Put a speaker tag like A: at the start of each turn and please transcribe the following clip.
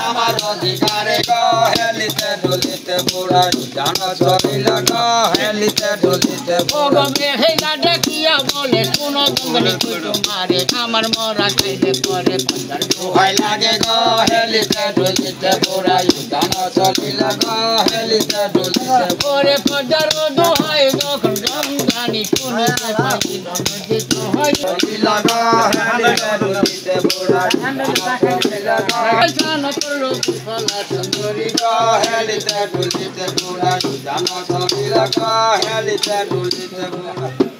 A: আমার অধিকারে হেলিতে ডুলিতে বুড়া জানো ছবি লাগা হেলিতে ডুলিতে দেখিয়া বলে কোন মারে আমার মরা চাইলে পরে ভয় লাগে গো হেলিতে ডুলিতে বুড়া জানো ছবি লাগা হেলিতে ডুলিতে পরে পদার দোহাই যখন জানি শুনতে পাই নদীতে হয় লাগা হেলিতে ডুলিতে বুড়া জানো করলো ফলা সুন্দরী গো হেলিতে ডুলিতে বুড়া জানো ছবি লাগা হেলিতে ডুলিতে বুড়া